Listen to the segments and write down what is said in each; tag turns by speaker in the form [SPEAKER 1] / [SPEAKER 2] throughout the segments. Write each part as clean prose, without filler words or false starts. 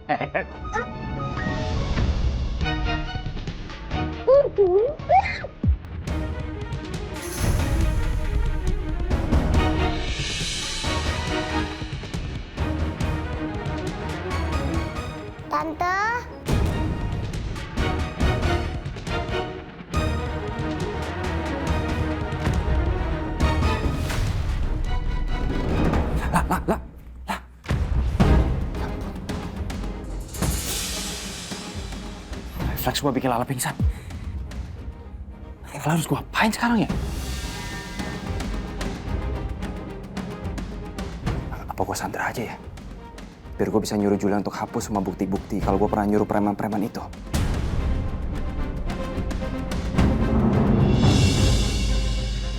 [SPEAKER 1] Tante,
[SPEAKER 2] Lah. Refleks gua bikin Lala pingsan. Lala harus gua apain sekarang ya? Apa gua sandra aja ya? Biar gua bisa nyuruh Julia untuk hapus semua bukti-bukti kalau gua pernah nyuruh preman-preman itu.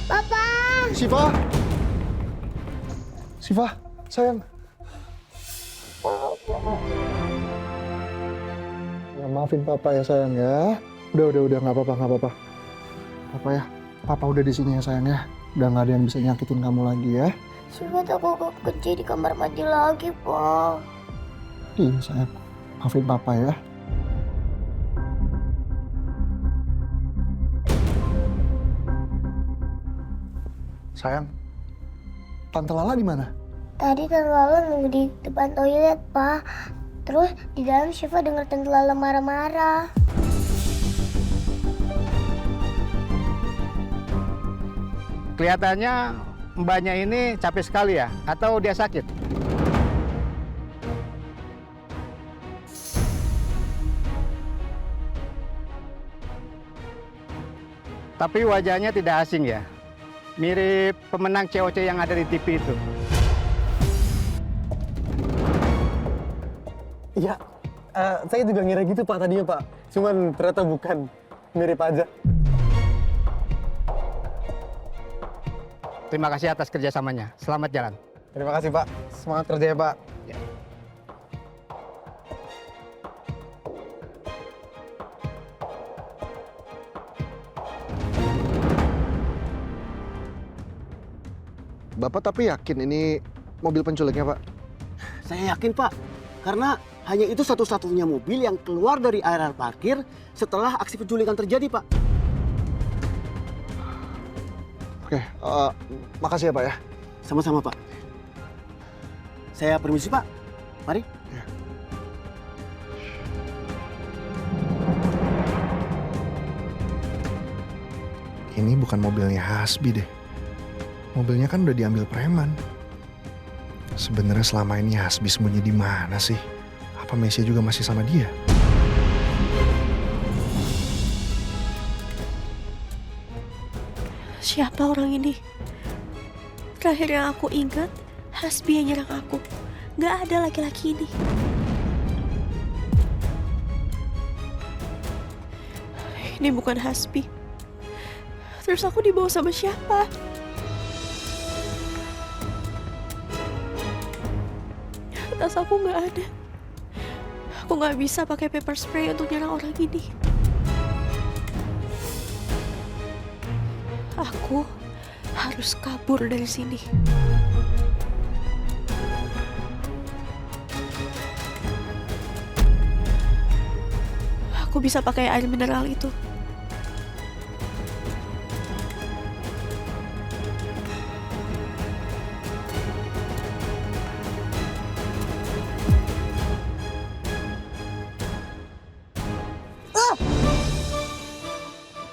[SPEAKER 1] Papa.
[SPEAKER 3] Siva, sayang. Ya, maafin papa ya sayang ya. Udah nggak apa-apa. Papa ya, papa udah di sini ya sayang ya. Udah nggak ada yang bisa nyakitin kamu lagi ya.
[SPEAKER 1] Siva takut kerja di kamar mandi lagi, Pak.
[SPEAKER 3] Iya sayang, maafin papa ya. Sayang, Tante Lala di mana?
[SPEAKER 1] Tadi Tante Lala nunggu di depan toilet, Pak. Terus di dalam Siva dengar Tante Lala marah-marah.
[SPEAKER 4] Kelihatannya mbaknya ini capek sekali ya? Atau dia sakit? Tapi wajahnya tidak asing ya? Mirip pemenang COC yang ada di TV itu.
[SPEAKER 5] Iya, saya juga ngira gitu Pak tadinya Pak. Cuman ternyata bukan, mirip aja.
[SPEAKER 4] Terima kasih atas kerjasamanya. Selamat jalan.
[SPEAKER 5] Terima kasih Pak, semangat kerja ya Pak.
[SPEAKER 3] Bapak tapi yakin ini mobil penculiknya Pak?
[SPEAKER 6] Saya yakin Pak, karena hanya itu satu-satunya mobil yang keluar dari area parkir setelah aksi penculikan terjadi Pak.
[SPEAKER 3] Oke, makasih ya Pak ya.
[SPEAKER 6] Sama-sama Pak. Saya permisi Pak, mari.
[SPEAKER 3] Ini bukan mobilnya Hasbi deh. Mobilnya kan udah diambil preman. Sebenarnya selama ini Hasbi sembunyi di mana sih? Apa Mesya juga masih sama dia?
[SPEAKER 7] Siapa orang ini? Terakhir yang aku ingat, Hasbi yang nyerang aku. Gak ada laki-laki ini. Ini bukan Hasbi. Terus aku dibawa sama siapa? Tas aku nggak ada. Aku nggak bisa pakai pepper spray untuk nyerang orang ini. Aku harus kabur dari sini. Aku bisa pakai air mineral itu.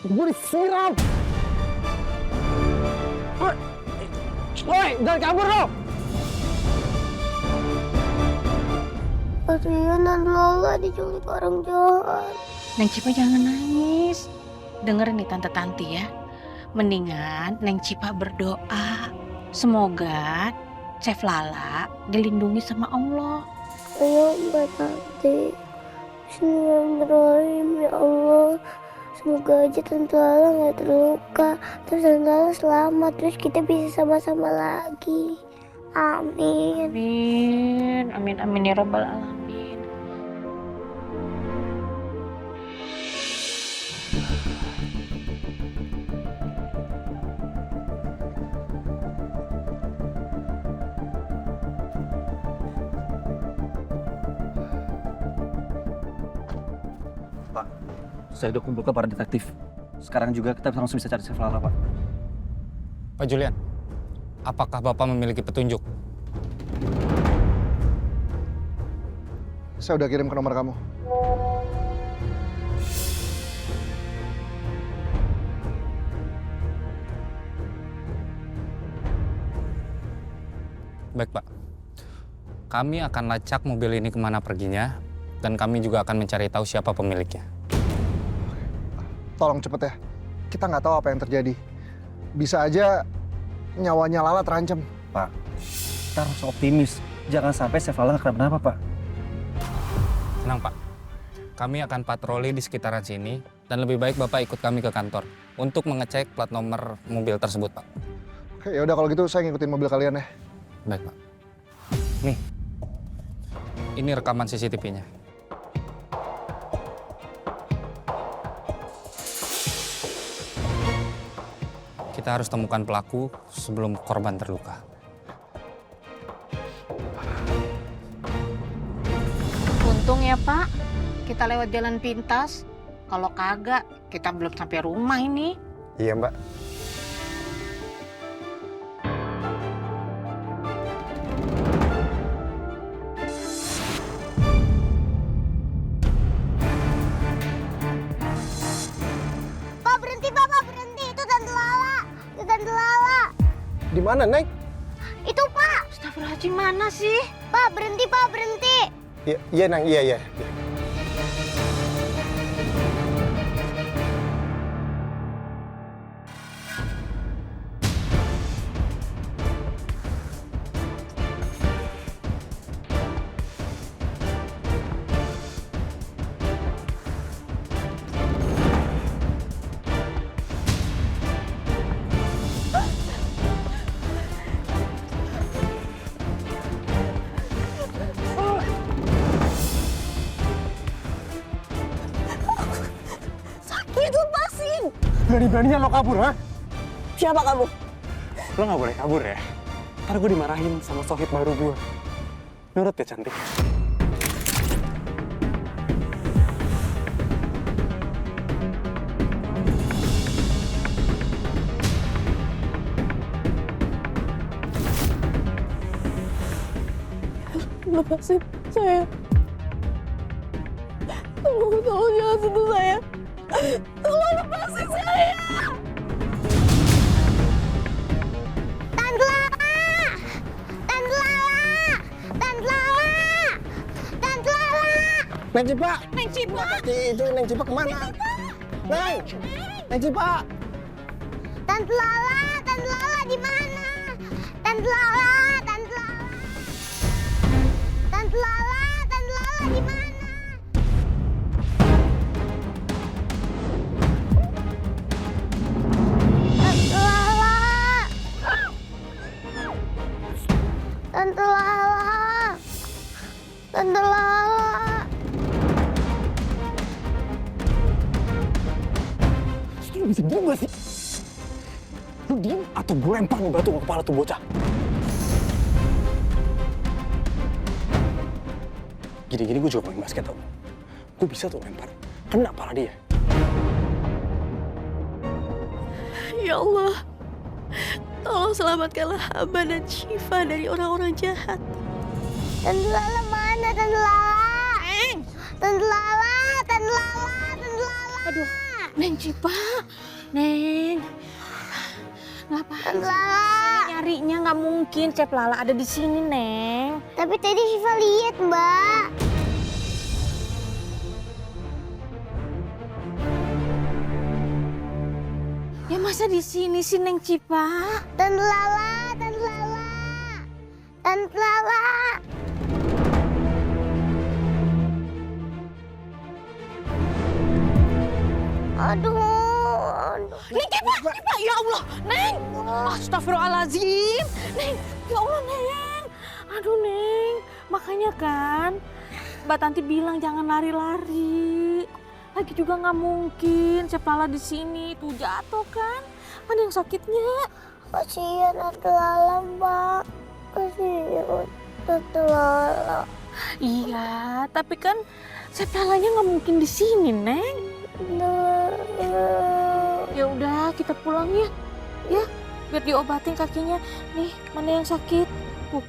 [SPEAKER 5] Gue disiram. Woi, jangan kabur lo.
[SPEAKER 1] Kasihan Tante Lala diculik orang jahat.
[SPEAKER 8] Neng Cipa jangan nangis. Denger nih tante-tante ya. Mendingan Neng Cipa berdoa. Semoga Chef Lala dilindungi sama Allah.
[SPEAKER 1] Ayo Mbak Tante. Bismillahirrahmanirrahim ya Allah. Semoga aja Tante Lala gak terluka. Terus Tante Lala selamat. Terus kita bisa sama-sama lagi. Amin.
[SPEAKER 8] Amin. Amin amin ya rabbal alamin.
[SPEAKER 9] saya udah kumpulkan para detektif. Sekarang juga kita langsung bisa cari Chef Lala, Pak.
[SPEAKER 10] Pak Julian, apakah Bapak memiliki petunjuk?
[SPEAKER 3] Saya udah kirim ke nomor kamu.
[SPEAKER 10] Baik, Pak. Kami akan lacak mobil ini kemana perginya, dan kami juga akan mencari tahu siapa pemiliknya.
[SPEAKER 3] Tolong cepet ya. Kita nggak tahu apa yang terjadi. Bisa aja nyawanya Lala terancam.
[SPEAKER 9] Pak, kita harus optimis. Jangan sampai Chef Lala nggak kenapa-napa, Pak.
[SPEAKER 10] Tenang, Pak. Kami akan patroli di sekitaran sini, dan lebih baik Bapak ikut kami ke kantor untuk mengecek plat nomor mobil tersebut, Pak.
[SPEAKER 3] Oke, ya udah kalau gitu saya ngikutin mobil kalian ya.
[SPEAKER 10] Baik, Pak. Nih, ini rekaman CCTV-nya. Kita harus temukan pelaku sebelum korban terluka.
[SPEAKER 8] Untung ya Pak, kita lewat jalan pintas. Kalau kagak, kita belum sampai rumah ini.
[SPEAKER 5] Iya, Mbak.
[SPEAKER 1] Pak, berhenti, Pak, berhenti. Itu Tante Lala. Itu Tante Lala.
[SPEAKER 5] Di mana, Neng?
[SPEAKER 1] Itu, Pak.
[SPEAKER 8] Astagfirullahaladzim, mana sih?
[SPEAKER 1] Pak, berhenti, Pak, berhenti.
[SPEAKER 5] Iya, iya, Neng. Iya, iya. Berani-beraninya lo kabur, ha?
[SPEAKER 6] Siapa kamu?
[SPEAKER 5] Lo nggak boleh kabur ya. Ntar gue dimarahin sama sohib baru gue. Nurut ya, cantik.
[SPEAKER 7] Lepasin saya. Tolong jangan sentuh saya. Tolong lepasin saya.
[SPEAKER 1] Tante Lala. Tante Lala. Tante Lala. Tante Lala.
[SPEAKER 5] Neng Cipa.
[SPEAKER 8] Neng Cipa.
[SPEAKER 5] Itu Neng Cipa kemana? Neng. Neng Cipa.
[SPEAKER 1] Tante Lala. Tante Lala di mana? Tante Lala. Tante Lala. Tante Lala. Tante Lala di mana? Tante Lala. Tante Lala.
[SPEAKER 5] Lu bisa diem gak sih? Lu diem atau gue lempar nih batu ke kepala tuh bocah? Gini-gini gue juga main basket tau. Gue bisa tuh lempar. Kena kepala dia.
[SPEAKER 7] Ya Allah, tolong selamatkanlah hamba dan Syifa dari orang-orang jahat.
[SPEAKER 1] Tante Lala mana? Tante Lala. Tante Lala. Tante Lala. Tante Lala.
[SPEAKER 8] Aduh, Neng Cipa. Neng. Ngapain
[SPEAKER 1] Tante
[SPEAKER 8] sih?
[SPEAKER 1] Lala.
[SPEAKER 8] Nyarinya nggak mungkin Chef Lala ada di sini, Neng.
[SPEAKER 1] Tapi tadi Syifa lihat, Mbak.
[SPEAKER 8] Ya masa di sini sih Neng Cipa?
[SPEAKER 1] Tante Lala. Tante Lala. Tante Lala. Aduh.
[SPEAKER 8] Neng Cipa, ya Allah, Neng. Astagfirullahaladzim. Neng, ya Allah, Neng. Aduh, Neng. Makanya kan, Mbak Tanti bilang jangan lari-lari. Lagi juga nggak mungkin Chef Lala di sini tuh jatuh kan? Ada yang sakitnya.
[SPEAKER 1] Kasihan Tante Lala, Mbak. Kasihan Tante Lala.
[SPEAKER 8] Iya, tapi kan Chef Lalanya nggak mungkin di sini, Neng.
[SPEAKER 7] Ya udah, kita pulang ya. Ya, biar diobatin kakinya. Nih, mana yang sakit?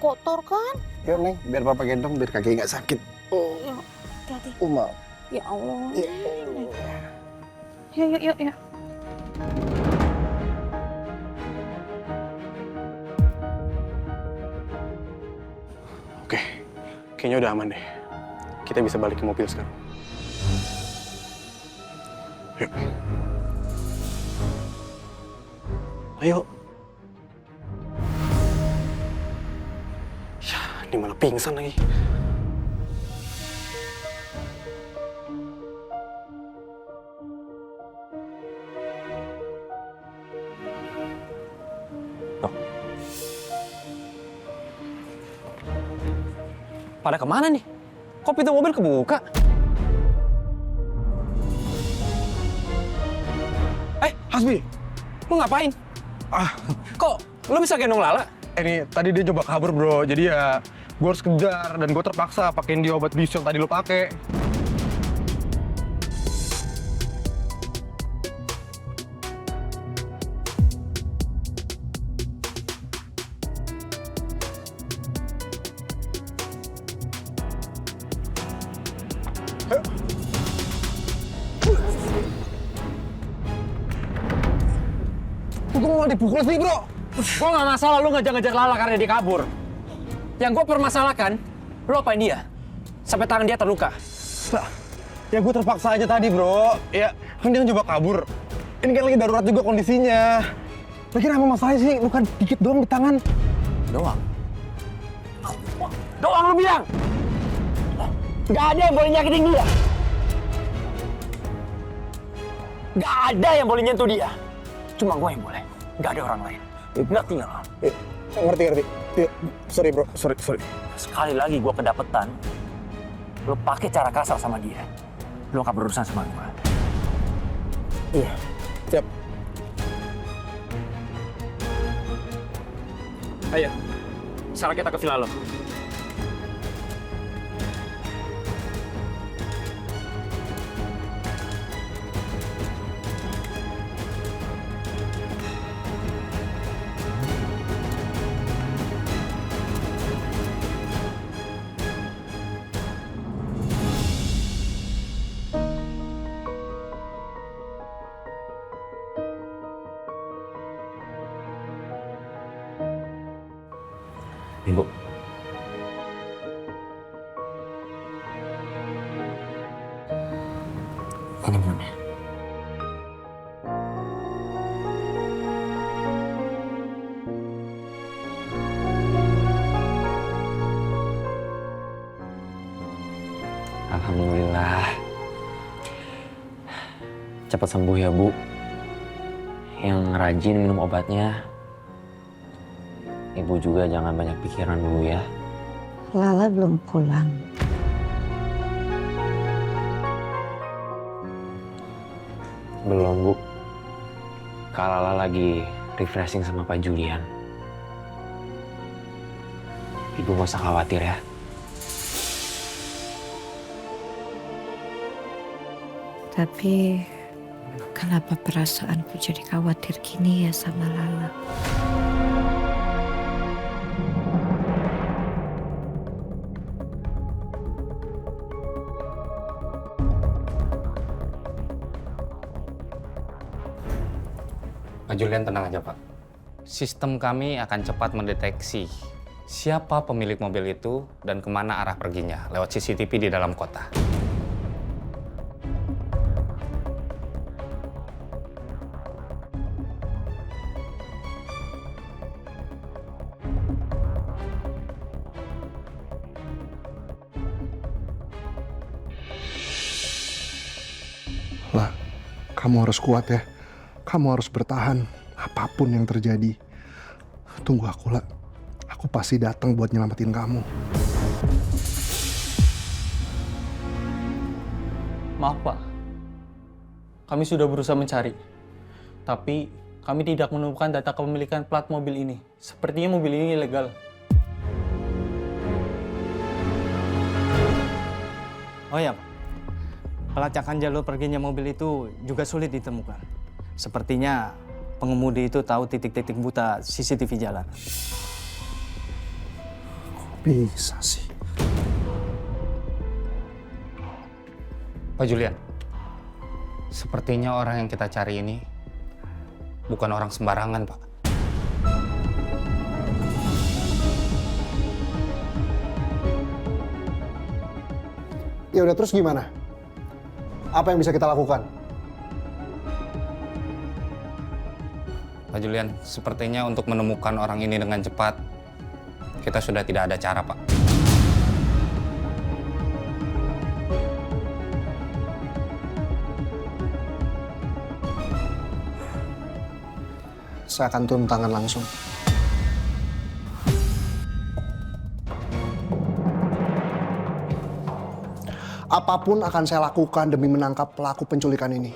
[SPEAKER 7] Kotor kan?
[SPEAKER 5] Yuk Neng, biar Papa gendong biar kaki nggak sakit.
[SPEAKER 7] Yuk, hati-hati.
[SPEAKER 5] Uma.
[SPEAKER 7] Ya Allah.
[SPEAKER 5] Ya.
[SPEAKER 7] Yuk.
[SPEAKER 5] Oke, kayaknya udah aman deh. Kita bisa balik ke mobil sekarang. Yuk. Ayo. Ya, ini malah pingsan lagi.
[SPEAKER 2] Pada kemana nih? Kok pintu mobil kebuka?
[SPEAKER 5] Hasbi,
[SPEAKER 2] Lu ngapain? Kok lu bisa gendong Lala?
[SPEAKER 5] ini tadi dia coba kabur bro, jadi ya gue harus kejar dan gue terpaksa pakein dia obat bisu yang tadi lo pakai.
[SPEAKER 2] Gue malah dipukul sih bro. Gue gak masalah lu ngejar-ngejar Lala karena dia kabur. Yang gue permasalahkan, lu apain dia? Sampai tangan dia terluka.
[SPEAKER 5] Ya gue terpaksa aja tadi bro. Ya kan dia coba kabur. Ini kan lagi darurat juga kondisinya. Lagian apa masalahnya sih? Luka dikit doang di tangan.
[SPEAKER 2] Doang? Doang lu bilang? Gak ada yang boleh nyakitin dia. Gak ada yang boleh nyentuh dia. Cuma gue yang boleh. Gak ada orang lain. Ngerti nggak?
[SPEAKER 5] Ngerti. Ya, sorry bro, sorry.
[SPEAKER 2] Sekali lagi gue kedapetan, lo pakai cara kasar sama dia, lo akan berurusan sama gue.
[SPEAKER 5] Iya, siap.
[SPEAKER 2] Ayo, sekarang kita ke villa lo.
[SPEAKER 11] Ibu. Ini belum ya? Alhamdulillah. Cepat sembuh ya, Bu. Yang rajin minum obatnya. Ibu juga jangan banyak pikiran dulu ya.
[SPEAKER 12] Lala belum pulang.
[SPEAKER 11] Belum, Bu. Kak Lala lagi refreshing sama Pak Julian. Ibu gak usah khawatir ya.
[SPEAKER 12] Tapi kenapa perasaanku jadi khawatir gini ya sama Lala?
[SPEAKER 10] Pak Julian tenang aja Pak. Sistem kami akan cepat mendeteksi siapa pemilik mobil itu dan kemana arah perginya lewat CCTV di dalam kota.
[SPEAKER 3] Lah, kamu harus kuat ya. Kamu harus bertahan, apapun yang terjadi. Tunggu aku, lah. Aku pasti datang buat nyelamatin kamu.
[SPEAKER 9] Maaf Pak, kami sudah berusaha mencari. Tapi kami tidak menemukan data kepemilikan plat mobil ini. Sepertinya mobil ini ilegal. Oh ya, Pelacakan jalur perginya mobil itu juga sulit ditemukan. Sepertinya pengemudi itu tahu titik-titik buta CCTV jalan.
[SPEAKER 3] Kok bisa sih?
[SPEAKER 10] Pak Julian, sepertinya orang yang kita cari ini bukan orang sembarangan, Pak.
[SPEAKER 3] Ya udah, terus gimana? Apa yang bisa kita lakukan?
[SPEAKER 10] Pak Julian, sepertinya untuk menemukan orang ini dengan cepat, kita sudah tidak ada cara, Pak.
[SPEAKER 3] Saya akan turun tangan langsung. Apapun akan saya lakukan demi menangkap pelaku penculikan ini.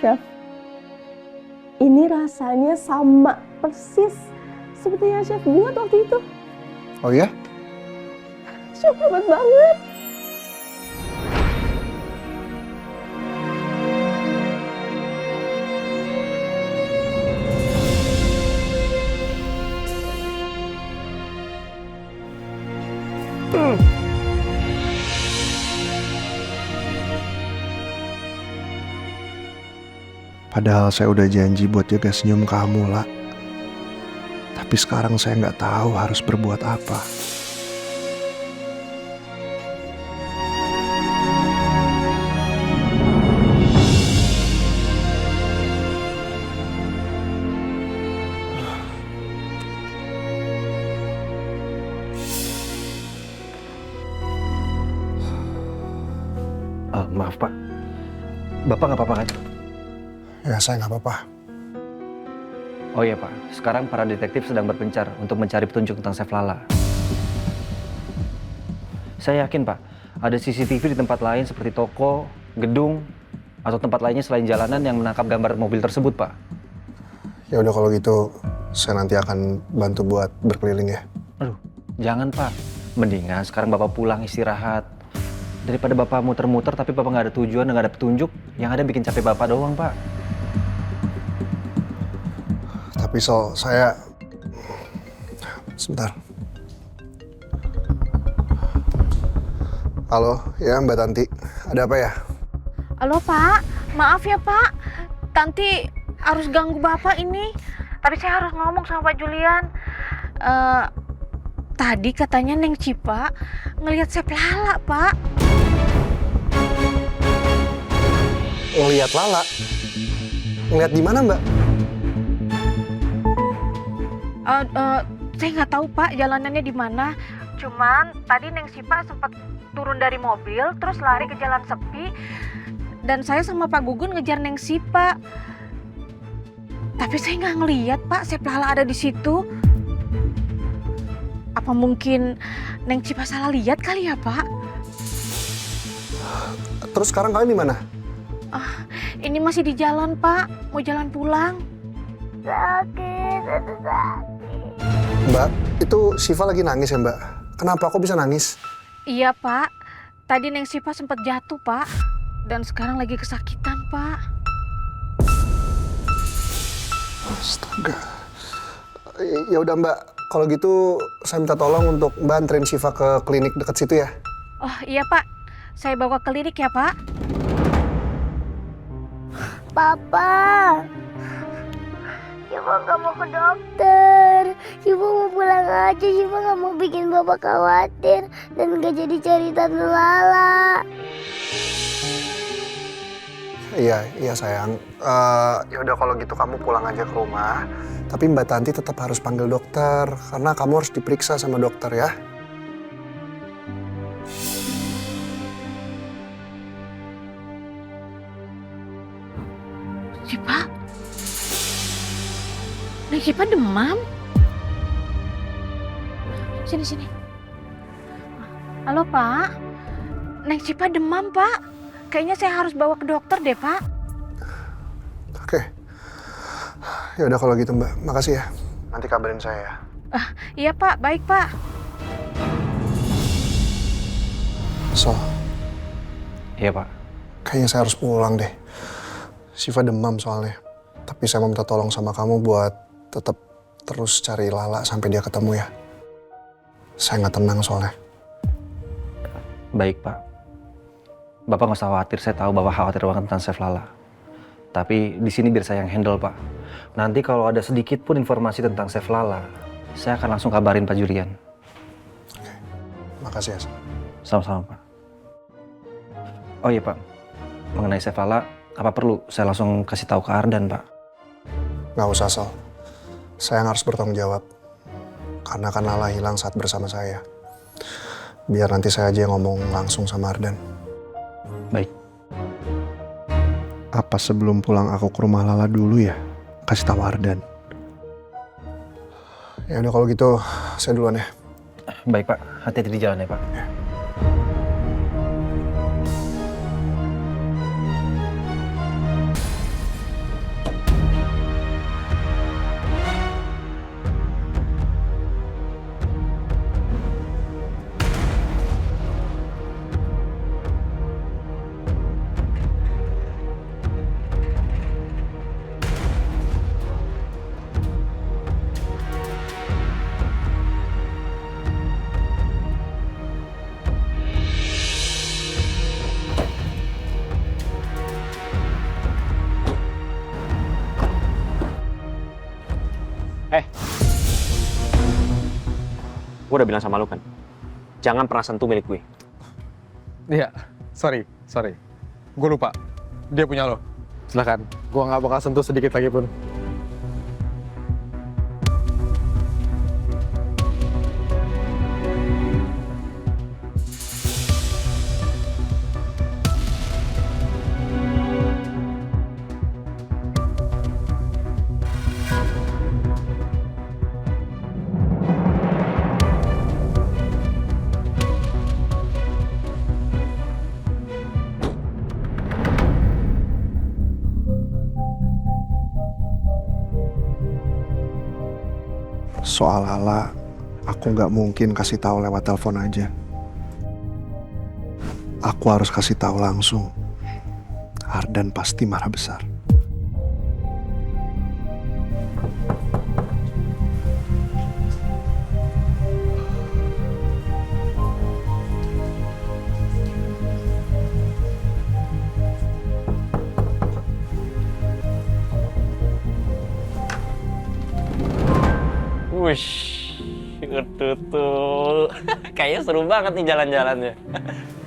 [SPEAKER 13] Chef, ini rasanya sama persis seperti yang Chef buat waktu itu.
[SPEAKER 3] Oh ya?
[SPEAKER 13] Chef hebat banget.
[SPEAKER 3] Padahal saya udah janji buat jaga senyum kamu, La. Tapi sekarang saya nggak tahu harus berbuat apa.
[SPEAKER 11] Maaf, Pak. Bapak nggak apa-apa kan?
[SPEAKER 3] Ya, saya nggak apa-apa.
[SPEAKER 11] Oh iya, Pak. Sekarang para detektif sedang berpencar untuk mencari petunjuk tentang Chef Lala. Saya yakin, Pak, ada CCTV di tempat lain seperti toko, gedung, atau tempat lainnya selain jalanan yang menangkap gambar mobil tersebut, Pak.
[SPEAKER 3] Ya udah, kalau gitu saya nanti akan bantu buat berkeliling ya.
[SPEAKER 11] Aduh, jangan, Pak. Mendingan sekarang Bapak pulang istirahat. Daripada Bapak muter-muter tapi Bapak nggak ada tujuan dan nggak ada petunjuk, yang ada bikin capek Bapak doang, Pak.
[SPEAKER 3] Tapi saya... Sebentar. Halo, ya Mbak Tanti. Ada apa ya?
[SPEAKER 7] Halo Pak, maaf ya Pak. Tanti harus ganggu Bapak ini. Tapi saya harus ngomong sama Pak Julian. Tadi katanya Neng Cipa ngelihat Chef Lala, Pak.
[SPEAKER 3] Ngelihat Lala? Ngelihat di mana, Mbak?
[SPEAKER 7] Saya nggak tahu Pak jalanannya di mana. Cuman tadi Neng Cipa sempat turun dari mobil terus lari ke jalan sepi. Dan saya sama Pak Gugun ngejar Neng Cipa. Tapi saya nggak ngelihat Pak Chef Lala ada di situ. Apa mungkin Neng Cipa salah lihat kali ya Pak?
[SPEAKER 3] Terus sekarang kalian di mana?
[SPEAKER 7] Ini masih di jalan Pak, mau jalan pulang.
[SPEAKER 1] Sakit.
[SPEAKER 3] Mbak, itu Siva lagi nangis ya Mbak? Kenapa kok bisa nangis?
[SPEAKER 7] Iya Pak, tadi Neng Cipa sempat jatuh Pak. Dan sekarang lagi kesakitan Pak.
[SPEAKER 3] Astaga. Ya udah Mbak, kalau gitu saya minta tolong untuk Mbak anterin Siva ke klinik dekat situ ya.
[SPEAKER 7] Oh iya Pak, saya bawa ke klinik ya Pak.
[SPEAKER 1] Papa, Siva nggak mau ke dokter. Siva mau pulang aja. Siva nggak mau bikin Bapak khawatir dan nggak jadi cari Tante Lala.
[SPEAKER 3] Iya sayang. Ya udah kalau gitu kamu pulang aja ke rumah. Tapi Mbak Tanti tetap harus panggil dokter karena kamu harus diperiksa sama dokter ya.
[SPEAKER 8] Cipa? Neng Cipa demam? Sini. Halo Pak, Neng Cipa demam Pak. Kayaknya saya harus bawa ke dokter deh Pak.
[SPEAKER 3] Oke. Ya udah kalau gitu Mbak, makasih ya. Nanti kabarin saya ya.
[SPEAKER 8] Iya Pak, baik Pak.
[SPEAKER 3] So,
[SPEAKER 11] Iya Pak.
[SPEAKER 3] kayaknya saya harus pulang deh. Siva demam soalnya. Tapi saya mau minta tolong sama kamu buat tetap terus cari Lala sampai dia ketemu ya. Saya nggak tenang soalnya.
[SPEAKER 11] Baik Pak. Bapak nggak usah khawatir, saya tahu Bapak khawatir banget tentang Chef Lala. Tapi di sini biar saya yang handle Pak. Nanti kalau ada sedikit pun informasi tentang Chef Lala, saya akan langsung kabarin Pak Jurian.
[SPEAKER 3] Oke, makasih ya.
[SPEAKER 11] Sama-sama Pak. Oh iya Pak, mengenai Chef Lala, apa perlu saya langsung kasih tahu ke Ardan Pak?
[SPEAKER 3] Nggak usah Sal. Saya yang harus bertanggung jawab. Karena kan Lala hilang saat bersama saya. Biar nanti saya aja yang ngomong langsung sama Ardan.
[SPEAKER 11] Baik.
[SPEAKER 3] Apa sebelum pulang aku ke rumah Lala dulu ya? Kasih tahu Ardan. Ya udah kalau gitu saya duluan ya.
[SPEAKER 11] Baik Pak, hati-hati di jalan ya Pak.
[SPEAKER 3] Ya.
[SPEAKER 2] Gue udah bilang sama lu kan, jangan pernah sentuh milik gue.
[SPEAKER 5] Iya, sorry. Gue lupa. Dia punya lo. Silakan. Gue nggak bakal sentuh sedikit lagi pun.
[SPEAKER 3] Soal Lala, aku nggak mungkin kasih tahu lewat telepon aja. Aku harus kasih tahu langsung. Ardan pasti marah besar.
[SPEAKER 2] Wush, betul. Kayaknya seru banget nih jalan-jalannya.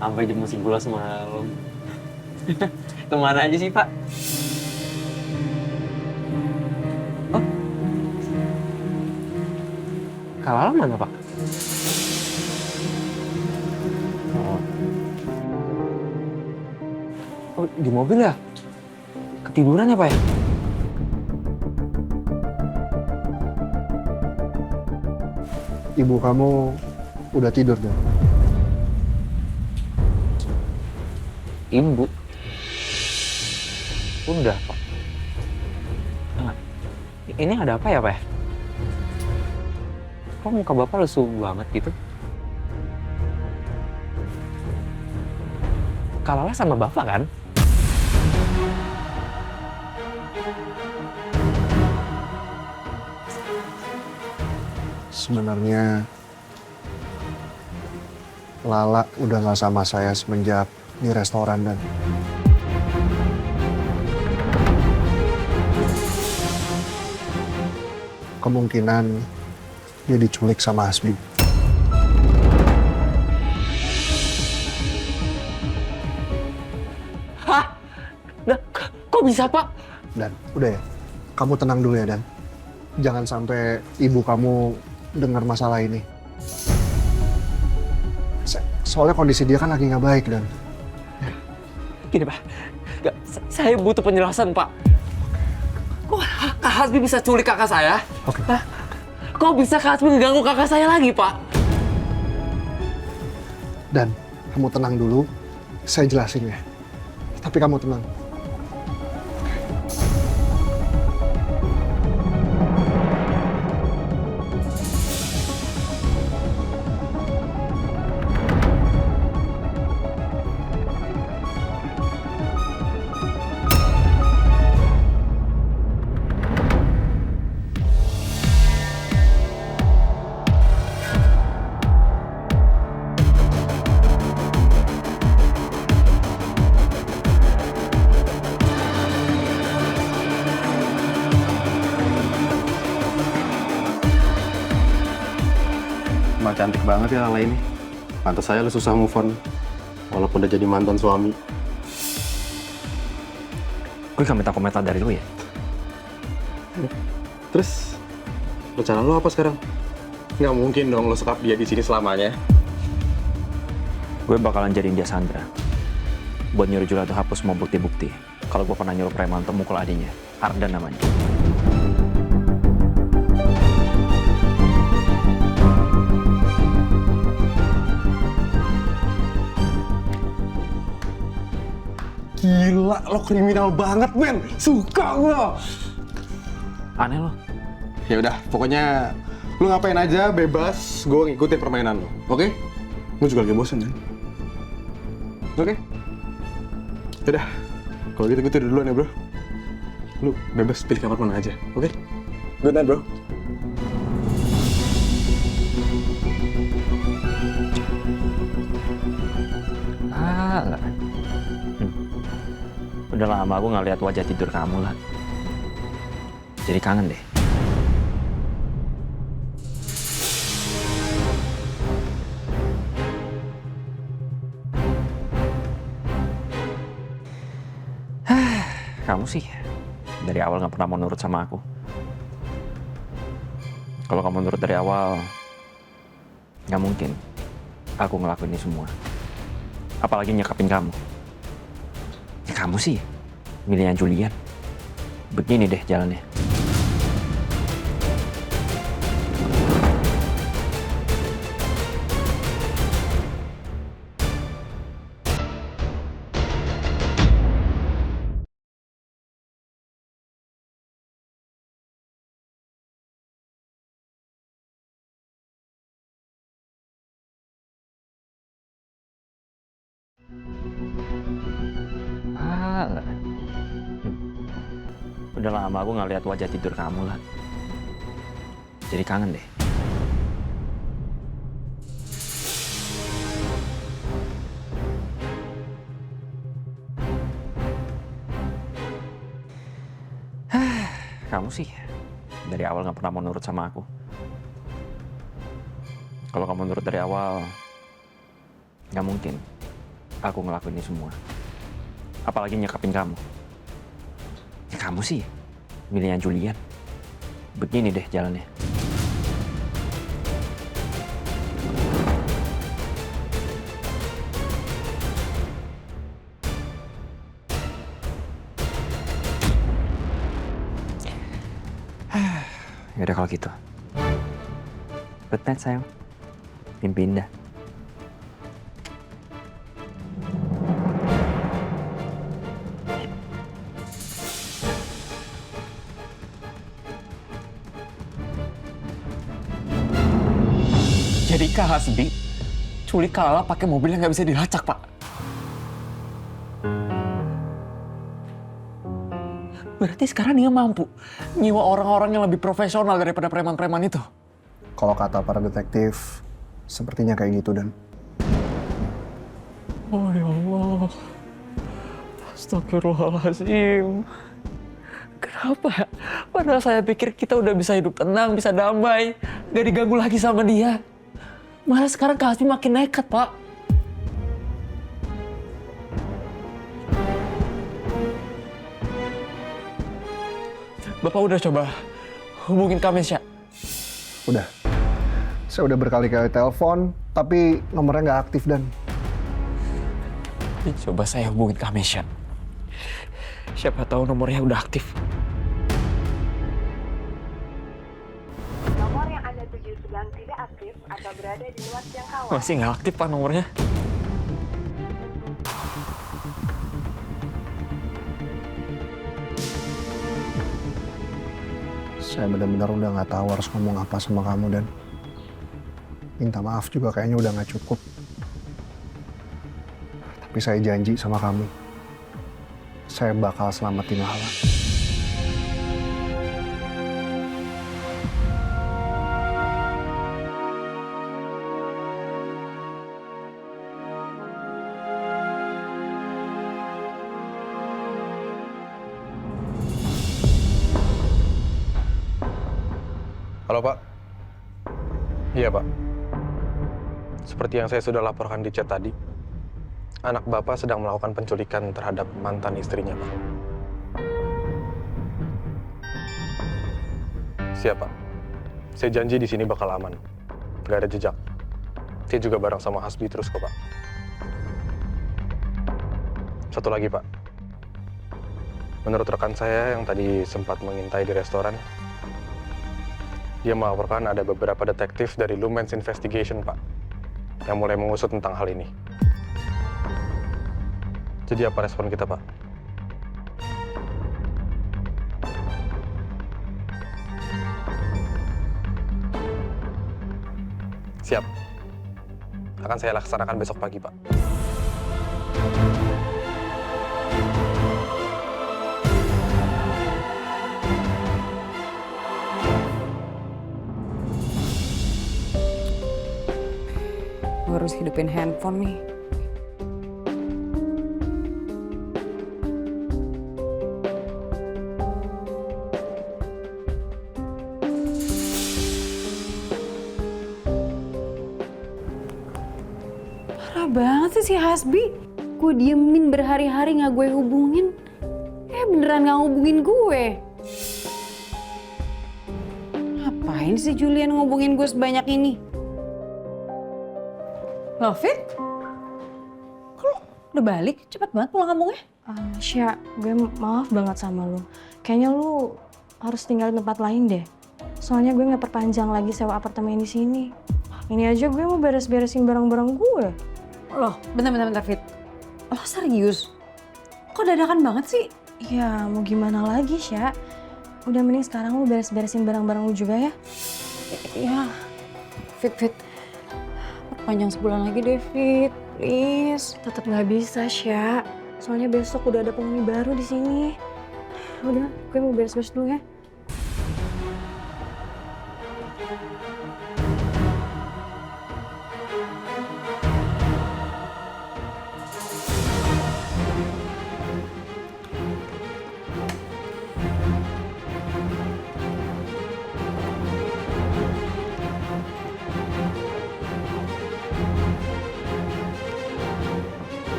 [SPEAKER 2] Sampai jam 11 malam. Kemana aja sih, Pak? Oh. Kalala mana, Pak? Oh, di mobil ya? Ketiduran ya, Pak ya?
[SPEAKER 3] Ibu kamu udah tidur dong?
[SPEAKER 2] Ibu? Udah, Pak. Nah, ini ada apa ya, Pak? Kok muka Bapak lesu banget gitu? Kalala sama Bapak kan?
[SPEAKER 3] Sebenarnya Lala udah gak sama saya semenjak di restoran dan kemungkinan dia diculik sama Hasbi.
[SPEAKER 2] Hah? Nah, Kok bisa, Pak?
[SPEAKER 3] Dan, udah ya. Kamu tenang dulu ya, Dan. Jangan sampai ibu kamu dengar masalah ini. Soalnya kondisi dia kan lagi nggak baik, Dan.
[SPEAKER 2] Gini, Pak. Saya butuh penjelasan, Pak. Kok Kak Hasbi bisa culik kakak saya?
[SPEAKER 3] Oke.
[SPEAKER 2] Kok bisa Kak Hasbi ngeganggu kakak saya lagi, Pak?
[SPEAKER 3] Dan, kamu tenang dulu. Saya jelasin ya. Tapi kamu tenang.
[SPEAKER 5] Emang cantik banget ya Lala ini. Pantas saya lu susah move on, walaupun udah jadi mantan suami.
[SPEAKER 11] Gue gak minta komentar dari lu ya.
[SPEAKER 5] Terus, rencana lu apa sekarang? Nggak mungkin dong lo sekap dia di sini selamanya.
[SPEAKER 11] Gue bakalan jadiin dia Sandra. Buat nyuruh Julia tuh hapus semua bukti-bukti. Kalau gue pernah nyuruh preman untuk mukul adiknya. Ardan namanya.
[SPEAKER 5] Gila, lo kriminal banget, men. Suka gua.
[SPEAKER 11] Aneh lo.
[SPEAKER 5] Ya udah, pokoknya lu ngapain aja bebas, gue ngikutin permainan lo, oke? Gue juga lagi bosen kan? Oke? Yaudah, kalau gitu gue tidur duluan ya bro. Lu bebas pilih kamar mana aja, oke? Good night bro.
[SPEAKER 11] Alah. Udah lama aku nggak lihat wajah tidur kamu lah. Jadi kangen deh. Kamu sih dari awal nggak pernah mau nurut sama aku. Kalau kamu nurut dari awal, nggak mungkin aku ngelakuin ini semua. Apalagi nyekapin kamu. Ya kamu sih milih yang Julian. Begini deh jalannya. Alah. Udah lama aku nggak lihat wajah tidur kamu lah. Jadi kangen deh. Kamu sih dari awal nggak pernah mau nurut sama aku. Kalau kamu nurut dari awal, nggak mungkin aku ngelakuin ini semua. Apalagi nyekapin kamu. Ya kamu sih milih yang Julian. Begini deh jalannya. Yaudah kalau gitu. Good night sayang. Mimpi indah.
[SPEAKER 2] Jadi Kak Hasbi culik Kak Lala pakai mobil yang nggak bisa dilacak, Pak. Berarti sekarang dia mampu nyewa orang-orang yang lebih profesional daripada preman-preman itu.
[SPEAKER 3] Kalau kata para detektif, sepertinya kayak gitu, Dan.
[SPEAKER 2] Oh ya Allah. Astagfirullahaladzim. Kenapa? Padahal saya pikir kita udah bisa hidup tenang, bisa damai. Gak diganggu lagi sama dia. Malah sekarang Kak Hasbi makin nekat, Pak. Bapak udah coba hubungin Kamesha?
[SPEAKER 3] Udah. Saya udah berkali-kali telepon, tapi nomornya nggak aktif dan.
[SPEAKER 2] Coba saya hubungin Kamesha. Siapa tahu nomornya udah aktif.
[SPEAKER 14] Nomor yang Anda tuju sedang tidak aktif atau berada di luar jangkauan.
[SPEAKER 2] Masih nggak aktif Pak nomornya.
[SPEAKER 3] Saya benar-benar udah nggak tahu harus ngomong apa sama kamu dan minta maaf juga kayaknya udah nggak cukup. Tapi saya janji sama kamu, saya bakal selamatin Lala.
[SPEAKER 5] Halo Pak. Iya Pak. Seperti yang saya sudah laporkan di chat tadi, anak Bapak sedang melakukan penculikan terhadap mantan istrinya Pak. Siap Pak. Saya janji di sini bakal aman. Gak ada jejak. Saya juga bareng sama Hasbi terus kok Pak. Satu lagi Pak. Menurut rekan saya yang tadi sempat mengintai di restoran, dia melaporkan ada beberapa detektif dari Lumens Investigation, Pak, yang mulai mengusut tentang hal ini. Jadi apa respon kita, Pak? Siap. Akan saya laksanakan besok pagi, Pak.
[SPEAKER 15] Gue harus hidupin handphone nih. Parah banget sih si Hasbi. Gue diemin berhari-hari gak gue hubungin. Beneran gak hubungin gue. Ngapain sih Julian ngubungin gue sebanyak ini? Loh, Fit? Kok lo udah balik? Cepet banget pulang kampungnya?
[SPEAKER 16] Sya, gue maaf banget sama lo. Kayaknya lo harus tinggal di tempat lain deh. Soalnya gue nggak perpanjang lagi sewa apartemen di sini. Ini aja gue mau beres-beresin barang-barang gue.
[SPEAKER 15] Loh, bentar, Fit. Lo serius? Kok dadakan banget sih?
[SPEAKER 16] Ya, mau gimana lagi, Sya? Udah mending sekarang lo beres-beresin barang-barang lo juga ya.
[SPEAKER 15] Ya, Fit. Panjang sebulan lagi deh, Fit. Please.
[SPEAKER 16] Tetap nggak bisa, Sya. Soalnya besok udah ada penghuni baru di sini. Udah, gue mau beres-beres dulu ya.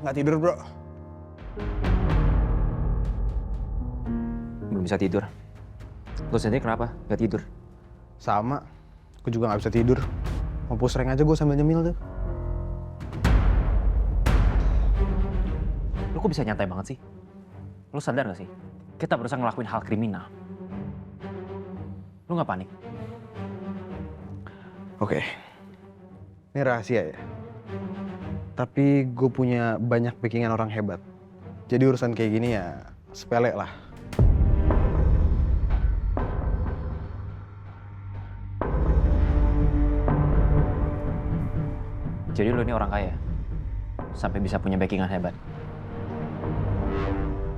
[SPEAKER 5] Nggak tidur, bro.
[SPEAKER 11] Belum bisa tidur. Lo sendiri kenapa? Nggak tidur?
[SPEAKER 5] Sama. Gue juga nggak bisa tidur. Mau push rank aja gue sambil nyemil tuh.
[SPEAKER 11] Lo kok bisa nyantai banget sih? Lo sadar nggak sih? Kita berusaha ngelakuin hal kriminal. Lo nggak panik?
[SPEAKER 5] Oke. Ini rahasia ya. Tapi gue punya banyak backingan orang hebat. Jadi urusan kayak gini ya sepele lah.
[SPEAKER 11] Jadi lo ini orang kaya? Sampai bisa punya backingan hebat?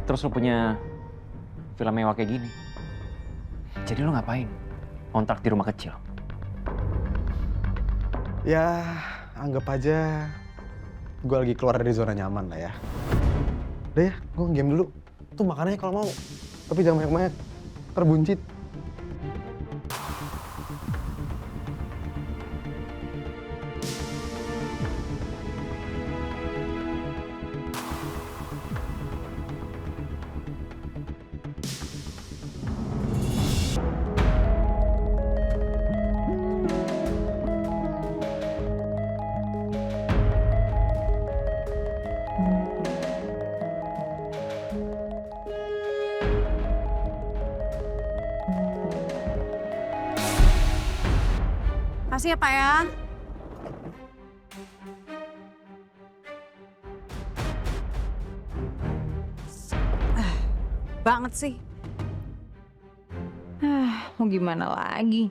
[SPEAKER 11] Terus lo punya villa mewah kayak gini? Jadi lo ngapain? Kontrak di rumah kecil?
[SPEAKER 5] Ya, anggap aja gue lagi keluar dari zona nyaman lah ya. Udah ya, gue game dulu. Tuh makanannya kalau mau. Tapi jangan banyak-banyak. Terbuncit.
[SPEAKER 15] Makasih ya Pak ya. Banget sih. Mau gimana lagi?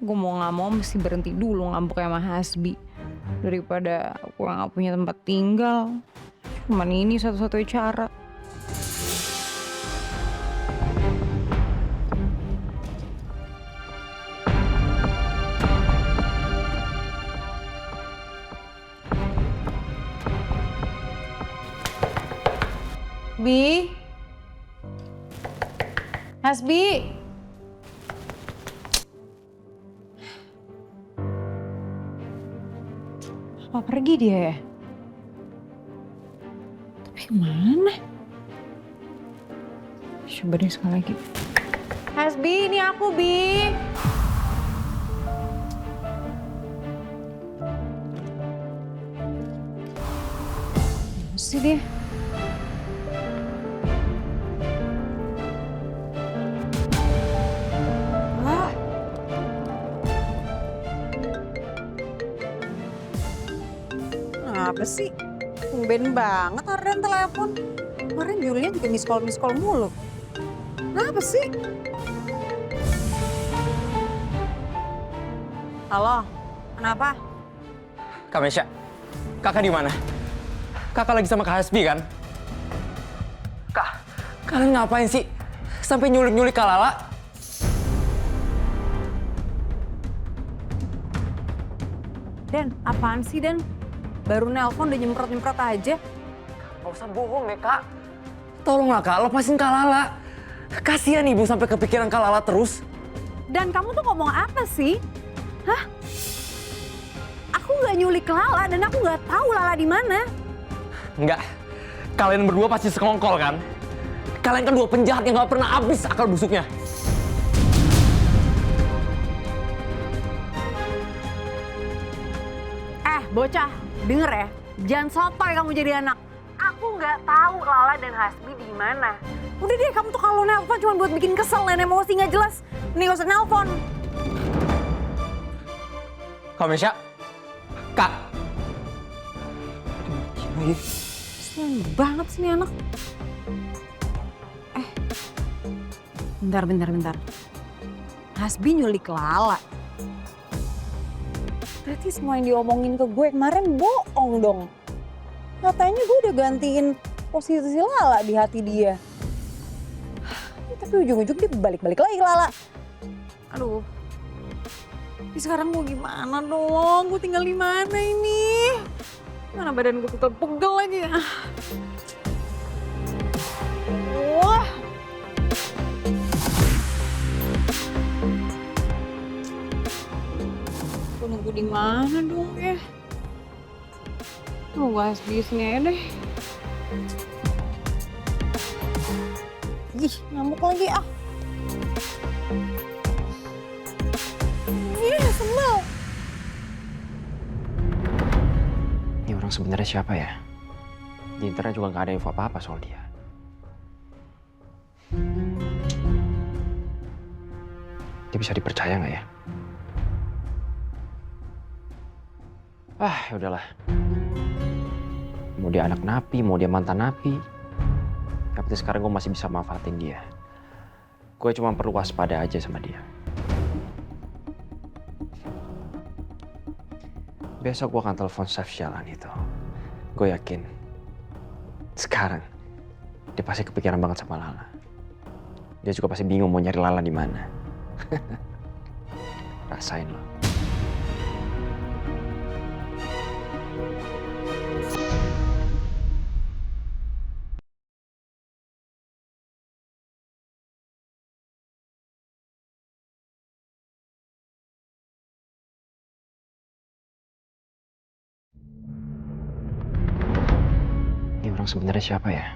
[SPEAKER 15] Gue mau nggak mau mesti berhenti dulu ngambek sama Hasbi. Daripada gue nggak punya tempat tinggal. Cuman ini satu-satunya cara. Bi, Hasbi, apa pergi dia ya? Tapi kemana? Coba deh sekali lagi. Hasbi, ini aku Bi. Mana sih dia? Apa sih? Tumben banget Arden telepon. Kemarin Julia juga miss call mulu. Kenapa sih? Halo, kenapa?
[SPEAKER 2] Kak Mesya, kakak di mana? Kakak lagi sama Kak Hasbi kan? Kak, kalian ngapain sih? Sampai nyulik-nyulik Kak Lala?
[SPEAKER 15] Den, apaan sih Den? Baru nelpon udah nyemprot-nyemprot aja.
[SPEAKER 2] Gak usah bohong ya Kak. Tolonglah Kak, lepasin Kak Lala. Kasihan ibu sampai kepikiran Kak Lala terus.
[SPEAKER 15] Dan kamu tuh ngomong apa sih? Hah? Aku nggak nyulik Lala dan aku nggak tahu Lala di mana.
[SPEAKER 2] Enggak, kalian berdua pasti sekongkol kan? Kalian kan dua penjahat yang gak pernah habis akal busuknya.
[SPEAKER 15] Bocah, denger ya, jangan sotoy kamu jadi anak. Aku nggak tahu Lala dan Hasbi di mana. Udah deh, kamu tuh kalau nelpon cuma buat bikin kesel dan emosi nggak jelas. Nih gak usah nelpon.
[SPEAKER 2] Kak Mesya, Kak.
[SPEAKER 15] Seneng banget sih nih anak. Bentar. Hasbi nyulik Lala. Berarti semua yang diomongin ke gue kemarin bohong dong. Katanya gue udah gantiin posisi Lala di hati dia. Tapi ujung-ujung dia balik-balik lagi Lala. Aduh. Tapi sekarang mau gimana dong? Gue tinggal di mana ini? Mana badan gue pegel lagi. Wah. Nunggu di mana dong ya? Mau bahas di sini aja deh. Ih, ngamuk lagi ah. Iya, sebel.
[SPEAKER 17] Ini orang sebenarnya siapa ya? Di internet juga nggak ada info apa-apa soal dia. Dia bisa dipercaya nggak ya? Ya udahlah. Mau dia anak napi, mau dia mantan napi. Yang penting sekarang gue masih bisa manfaatin dia. Gue cuma perlu waspada aja sama dia. Besok gue akan telepon Chef Jalan itu. Gue yakin sekarang dia pasti kepikiran banget sama Lala. Dia juga pasti bingung mau nyari Lala di mana. Rasain lo. orang sebenarnya siapa ya?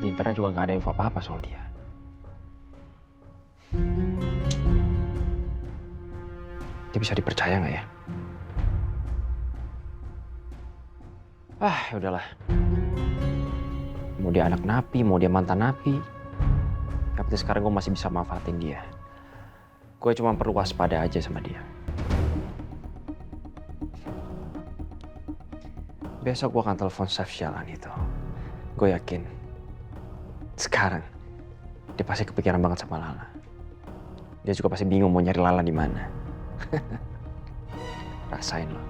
[SPEAKER 17] Di internet juga nggak ada info apa-apa soal dia. Dia bisa dipercaya nggak ya? Ya udahlah. Mau dia anak napi, mau dia mantan napi. Yang penting sekarang gue masih bisa manfaatin dia. Gue cuma perlu waspada aja sama dia. Besok gue akan telepon Chef Jalan itu. Gue yakin sekarang dia pasti kepikiran banget sama Lala. Dia juga pasti bingung mau nyari Lala di mana. Rasain lo.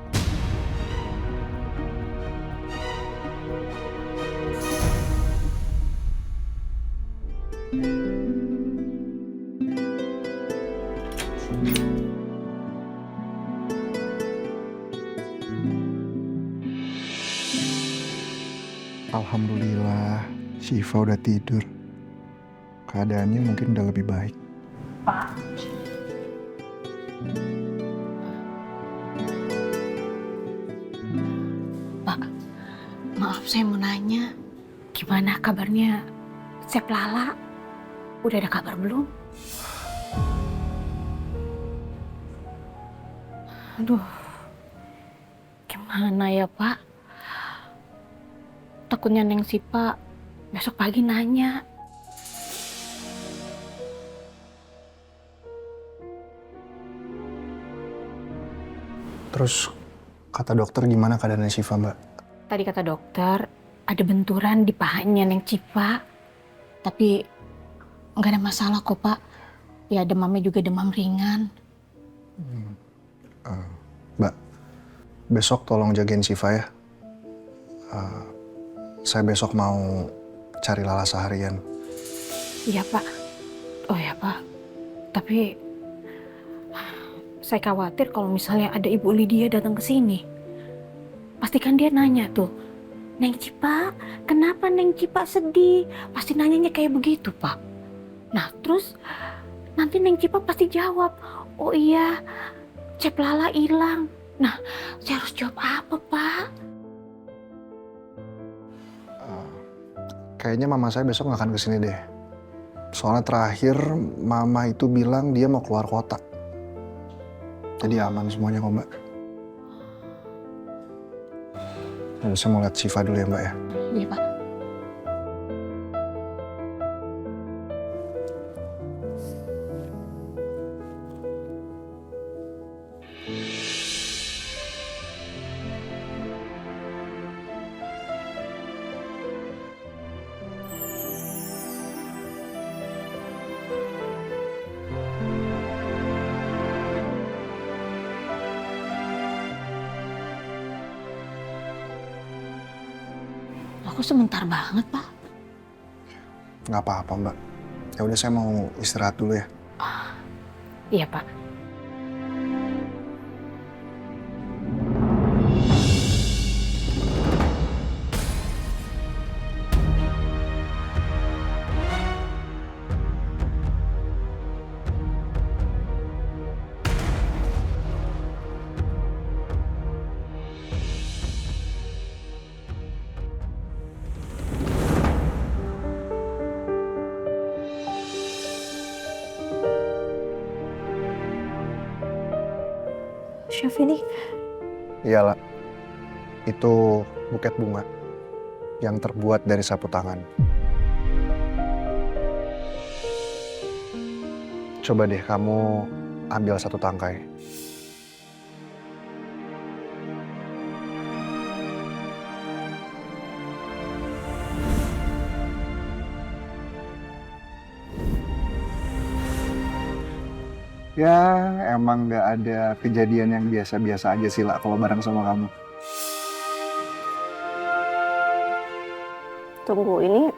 [SPEAKER 3] Alhamdulillah, Syifa udah tidur. Keadaannya mungkin udah lebih baik.
[SPEAKER 8] Pak. Pak, maaf saya mau nanya, gimana kabarnya Chef Lala? Udah ada kabar belum? Aduh, gimana ya Pak? Takutnya Neng Sipa besok pagi nanya.
[SPEAKER 3] Terus kata dokter gimana keadaan Syifa, Mbak?
[SPEAKER 8] Tadi kata dokter ada benturan di pahanya Neng Cipa. Tapi nggak ada masalah kok Pak. Ya demamnya juga demam ringan.
[SPEAKER 3] Mbak, besok tolong jagain Syifa ya. Saya besok mau cari Lala seharian.
[SPEAKER 8] Iya Pak. Oh ya Pak. Tapi saya khawatir kalau misalnya ada Ibu Lydia datang ke sini. Pastikan dia nanya tuh, Neng Cipa, kenapa Neng Cipa sedih? Pasti nanyanya kayak begitu Pak. Nah terus nanti Neng Cipa pasti jawab, oh iya, Chef Lala hilang. Nah saya harus jawab apa Pak?
[SPEAKER 3] Kayaknya mama saya besok nggak akan kesini deh. Soalnya terakhir mama itu bilang dia mau keluar kota. Jadi aman semuanya kok Mbak. Saya mau lihat Syifa dulu ya Mbak ya.
[SPEAKER 8] Iya Pak. Aku sebentar banget, Pak.
[SPEAKER 3] Nggak apa-apa, Mbak. Ya udah saya mau istirahat dulu ya.
[SPEAKER 8] Iya, Pak.
[SPEAKER 16] Chef ini?
[SPEAKER 3] Iyalah, itu buket bunga yang terbuat dari sapu tangan. Coba deh kamu ambil satu tangkai. Ya, emang nggak ada kejadian yang biasa-biasa aja sih, lah kalau bareng sama kamu.
[SPEAKER 13] Tunggu, ini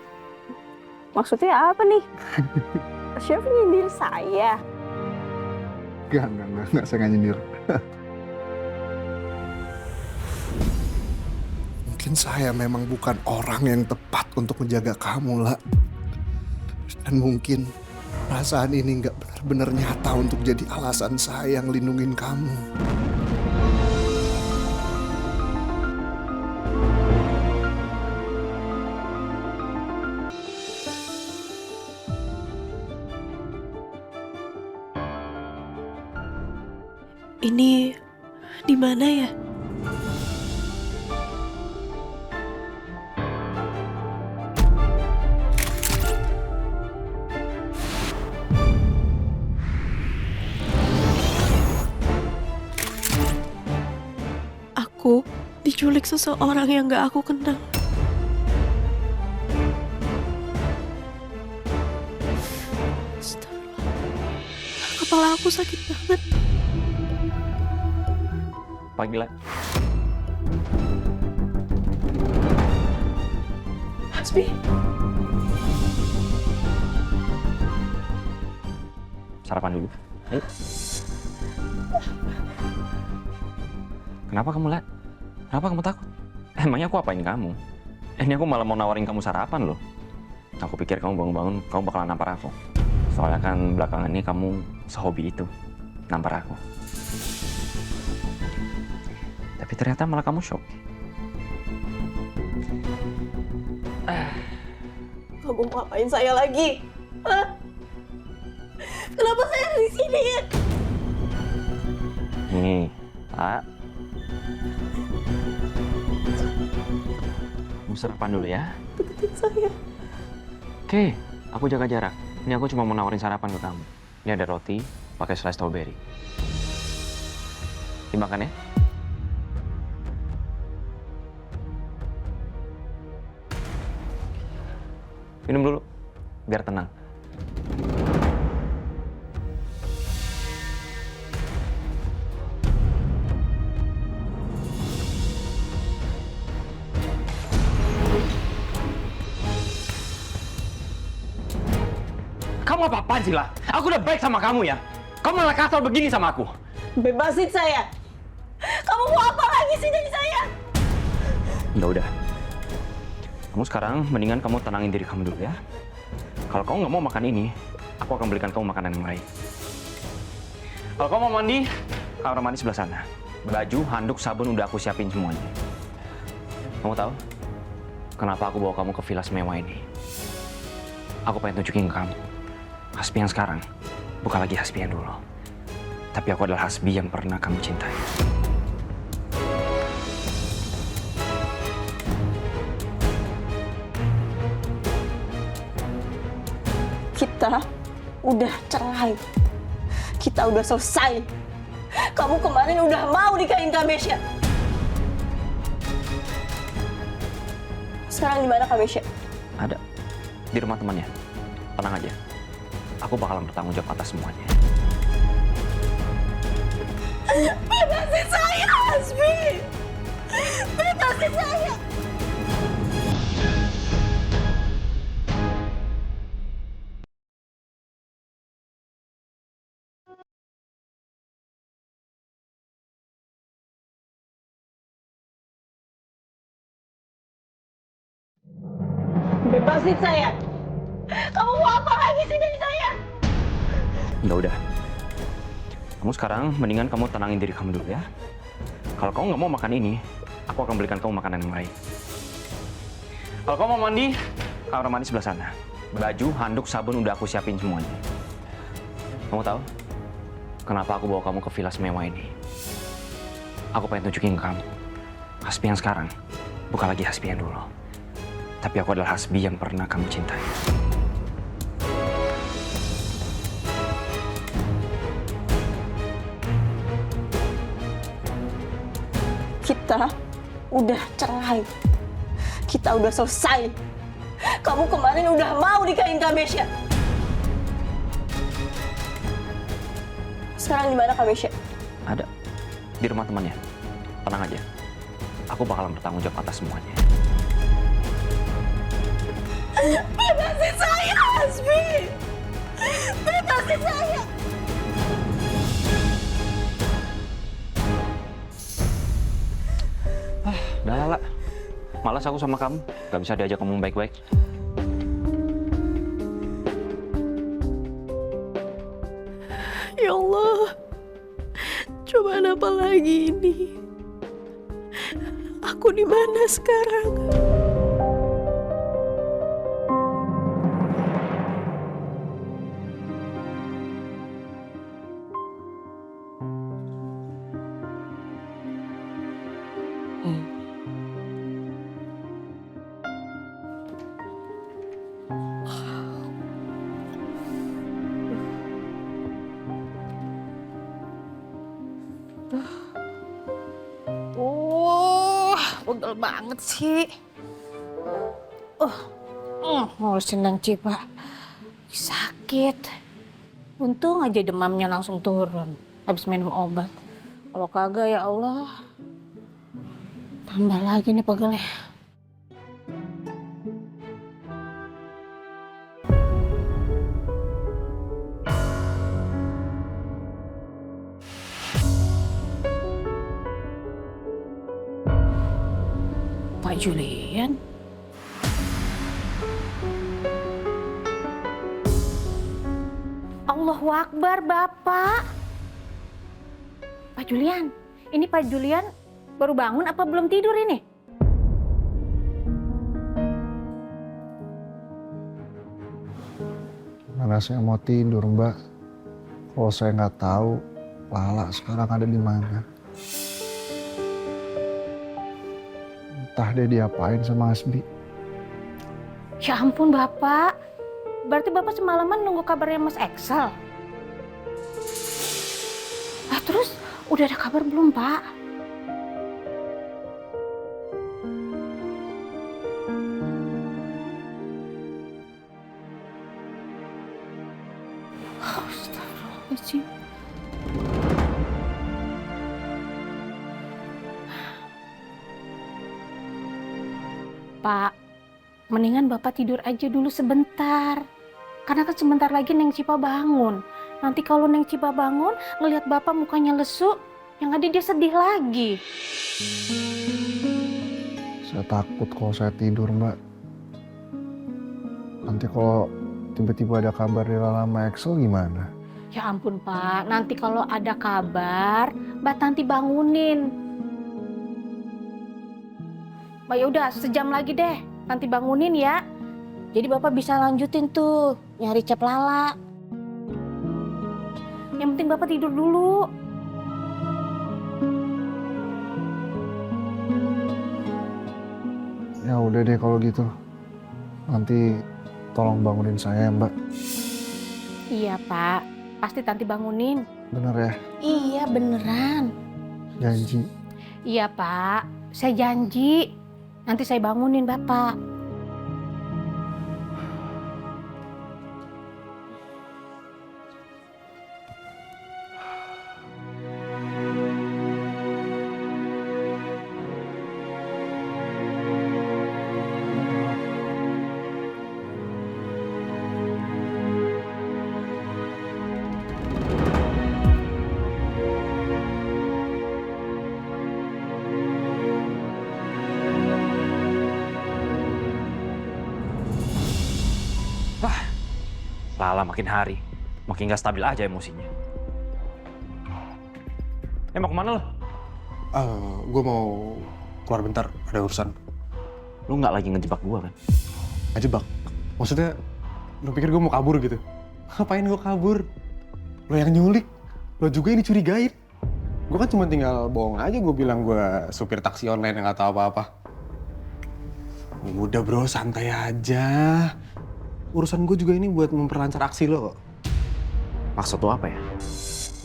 [SPEAKER 13] maksudnya apa nih? Chef nyindir saya?
[SPEAKER 3] Enggak, saya nggak nyindir. Mungkin saya memang bukan orang yang tepat untuk menjaga kamu, lah. Dan mungkin perasaan ini nggak benar-benar nyata untuk jadi alasan saya ngelindungin kamu.
[SPEAKER 18] Ini di mana ya? Aku diculik seseorang yang gak aku kenal. Astagfirullah. Kepala aku sakit banget.
[SPEAKER 17] Pagi lah.
[SPEAKER 18] Hasbi.
[SPEAKER 17] Sarapan dulu. Ayo. Kenapa kamu, Lat? Kenapa kamu takut? Emangnya aku apain kamu? Ini aku malah mau nawarin kamu sarapan loh. Aku pikir kamu bangun-bangun, kamu bakalan nampar aku. Soalnya kan belakangan ini kamu sehobi itu, nampar aku. Tapi ternyata malah kamu shock.
[SPEAKER 18] Kamu mau apain saya lagi? Hah? Kenapa saya ada di sini?
[SPEAKER 17] Nih, Pak. Kamu sarapan dulu ya.
[SPEAKER 18] Deketin saya.
[SPEAKER 17] Oke, aku jaga jarak. Ini aku cuma mau nawarin sarapan ke kamu. Ini ada roti pakai selai strawberry. Dimakan ya. Minum dulu, biar tenang. Kamu apa-apaan sih, lah? Aku udah baik sama kamu ya. Kamu malah kasar begini sama aku.
[SPEAKER 18] Bebasin saya. Kamu mau apa lagi sih dari saya?
[SPEAKER 17] Udah. Kamu sekarang mendingan kamu tenangin diri kamu dulu ya. Kalau kamu nggak mau makan ini, aku akan belikan kamu makanan yang lain. Kalau kamu mau mandi, kamar mandi sebelah sana. Baju, handuk, sabun udah aku siapin semuanya. Kamu tahu kenapa aku bawa kamu ke villa semewah ini? Aku pengen tunjukin ke kamu. Hasbi yang sekarang bukan lagi Hasbi yang dulu. Tapi aku adalah Hasbi yang pernah kamu cintai.
[SPEAKER 18] Kita udah cerai. Kita udah selesai. Kamu kemarin udah mau nikahin Kak Mesya. Sekarang di mana Kak Mesya?
[SPEAKER 17] Ada di rumah temannya. Tenang aja. Aku bakalan bertanggung jawab atas semuanya.
[SPEAKER 18] Bebasin saya, Hasbi! Bebasin saya! Bebasin saya! Kamu mau apa lagi sih dari saya?
[SPEAKER 17] Udah. Kamu sekarang mendingan kamu tenangin diri kamu dulu ya. Kalau kamu nggak mau makan ini, aku akan belikan kamu makanan yang lain. Kalau kamu mau mandi, kamar mandi sebelah sana. Baju, handuk, sabun udah aku siapin semuanya. Kamu tahu kenapa aku bawa kamu ke villa semewah ini? Aku pengen tunjukin ke kamu. Hasbi yang sekarang bukan lagi Hasbi yang dulu. Tapi aku adalah Hasbi yang pernah kamu cintai.
[SPEAKER 18] Kita udah cerai. Kita udah selesai. Kamu kemarin udah mau nikahin Kak Mesya. Sekarang di mana Kak Mesya?
[SPEAKER 17] Ada di rumah temannya. Tenang aja. Aku bakalan bertanggung jawab atas semuanya.
[SPEAKER 18] Bebasin saya, Hasbi! Bebasin saya!
[SPEAKER 17] Udah lah. Malas aku sama kamu. Gak bisa diajak ngomong baik-baik.
[SPEAKER 18] Ya Allah, cobaan apa lagi ini? Aku di mana sekarang?
[SPEAKER 8] Pegel banget sih. Ngurusin Neng Cipa. Sakit. Untung aja demamnya langsung turun habis minum obat. Kalau kagak ya Allah. Tambah lagi nih pegelnya. Pak Julian? Allahu Akbar, Bapak. Pak Julian, ini Pak Julian baru bangun apa belum tidur ini?
[SPEAKER 3] Mana saya mau tidur, Mbak. Kalau saya nggak tahu Lala sekarang ada di mana. Entah dia diapain sama Hasbi.
[SPEAKER 8] Ya ampun Bapak, berarti Bapak semalaman nunggu kabarnya Mas Excel? Terus udah ada kabar belum Pak? Astagfirullahaladzim. Pak, mendingan Bapak tidur aja dulu sebentar. Karena kan sebentar lagi Neng Cipa bangun. Nanti kalau Neng Cipa bangun, ngelihat Bapak mukanya lesu, yang ada dia sedih lagi.
[SPEAKER 3] Saya takut kalau saya tidur, Mbak. Nanti kalau tiba-tiba ada kabar dari Lala sama Excel gimana?
[SPEAKER 8] Ya ampun Pak, nanti kalau ada kabar, Mbak Tanti bangunin. Mbak yaudah, sejam lagi deh, Tanti bangunin ya. Jadi Bapak bisa lanjutin tuh, nyari Cep Lala. Yang penting Bapak tidur dulu.
[SPEAKER 3] Ya udah deh kalau gitu. Nanti tolong bangunin saya, Mbak.
[SPEAKER 8] Iya Pak, pasti Tanti bangunin.
[SPEAKER 3] Bener ya?
[SPEAKER 8] Iya beneran.
[SPEAKER 3] Janji.
[SPEAKER 8] Iya Pak, saya janji. Nanti saya bangunin Bapak.
[SPEAKER 17] Lala makin hari, makin gak stabil aja emosinya. Mau kemana lo?
[SPEAKER 5] Gue mau keluar bentar, ada urusan.
[SPEAKER 17] Lu nggak lagi ngejebak gue kan?
[SPEAKER 5] Ngejebak? Maksudnya, lu pikir gue mau kabur gitu? Ngapain gue kabur? Lo yang nyulik, lo juga yang dicurigain. Gue kan cuma tinggal bohong aja, gue bilang gue supir taksi online yang gak tahu apa-apa. Udah bro, santai aja. Urusan gue juga ini buat memperlancar aksi lo kok.
[SPEAKER 17] Maksud lo apa ya?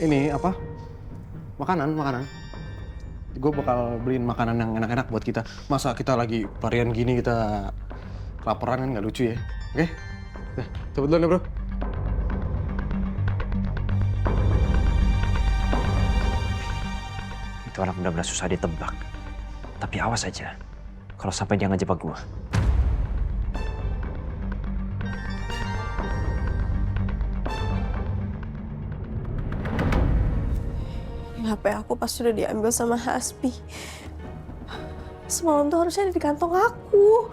[SPEAKER 5] Ini apa? Makanan. Gue bakal beliin makanan yang enak-enak buat kita. Masa kita lagi pelarian gini kita kelaparan kan nggak lucu ya? Oke? Nah, cepet duluan ya bro.
[SPEAKER 17] Itu anak benar-benar susah ditebak. Tapi awas aja, kalau sampai dia ngejebak gue.
[SPEAKER 13] HP aku pas sudah diambil sama Hasbi. Semalam tuh harusnya ada di kantong aku.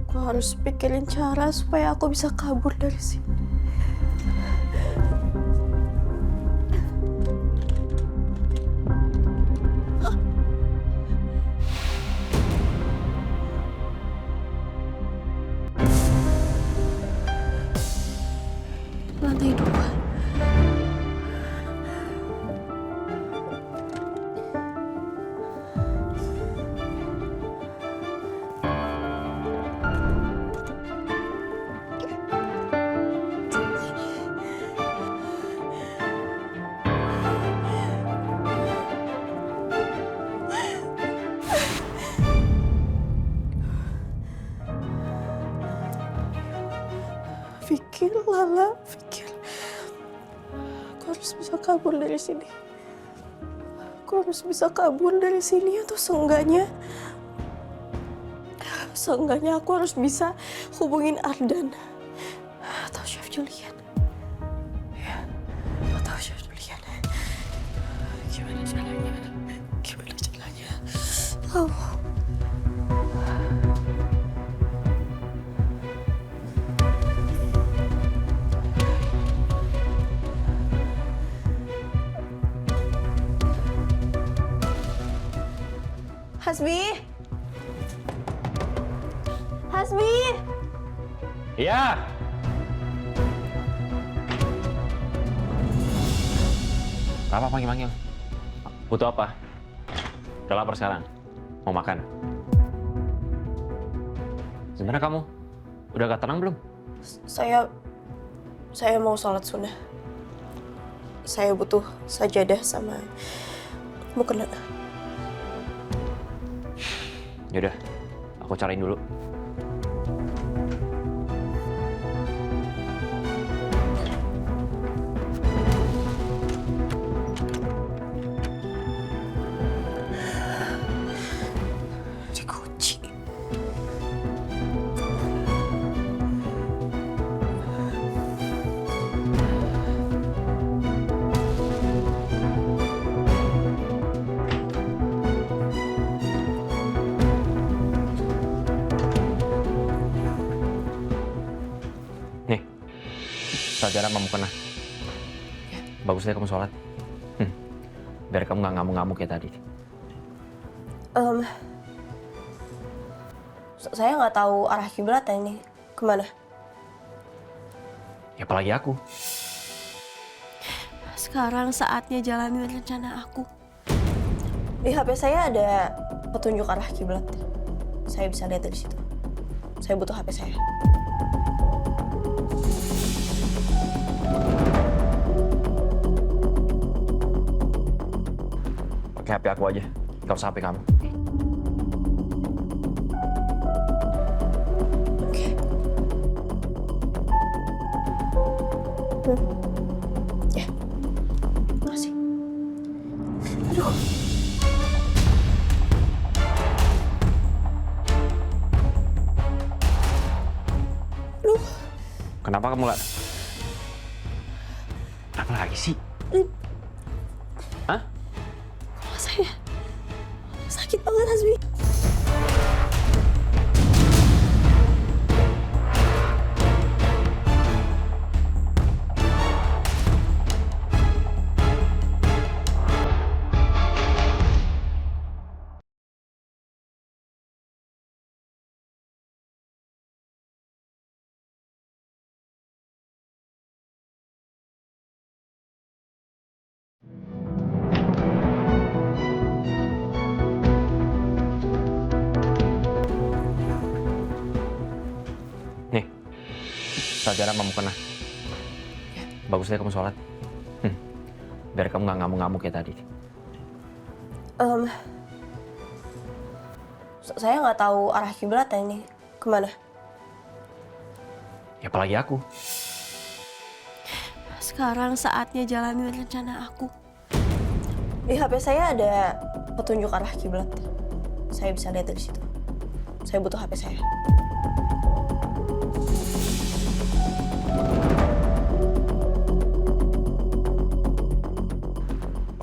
[SPEAKER 13] Aku harus pikirin cara supaya aku bisa kabur dari sini. Lantai 2. Lala pikir aku harus bisa kabur dari sini. Aku harus bisa kabur dari sini atau seenggaknya aku harus bisa hubungin Ardan atau Chef Julian. Ya, atau Chef Julian. Gimana caranya? Oh.
[SPEAKER 18] Hasbi! Hasbi!
[SPEAKER 17] Iya. Apa panggil-panggil? Butuh apa? Udah lapar sekarang? Mau makan? Gimana kamu? Udah agak tenang belum?
[SPEAKER 13] Saya mau sholat sunnah. Saya butuh sajadah sama mukena.
[SPEAKER 17] Yaudah, aku cariin dulu.
[SPEAKER 13] Dikunci.
[SPEAKER 17] Nih, sajadah mau kena. Bagus deh kamu sholat. Biar kamu nggak ngamuk-ngamuk kayak tadi.
[SPEAKER 13] Saya nggak tahu arah kiblat ini kemana.
[SPEAKER 17] Ya apalagi aku.
[SPEAKER 13] Sekarang saatnya jalanin rencana aku. Di HP saya ada petunjuk arah kiblat. Saya bisa lihat dari situ. Saya butuh HP saya.
[SPEAKER 17] Pakai HP aku aja, nggak usah HP kamu.
[SPEAKER 13] Ya, makasih. Aduh.
[SPEAKER 17] Kenapa kamu nggak? Kenapa lagi sih? Hah?
[SPEAKER 13] Kepala saya sakit banget, Hasbi.
[SPEAKER 17] Nih, sajadah mau kena. Bagus deh kamu sholat. Biar kamu nggak ngamuk-ngamuk kayak tadi.
[SPEAKER 13] Saya nggak tahu arah kiblat ini kemana.
[SPEAKER 17] Ya apalagi aku.
[SPEAKER 13] Sekarang saatnya jalanin rencana aku. Di HP saya ada petunjuk arah kiblat. Saya bisa lihat dari situ. Saya butuh HP saya.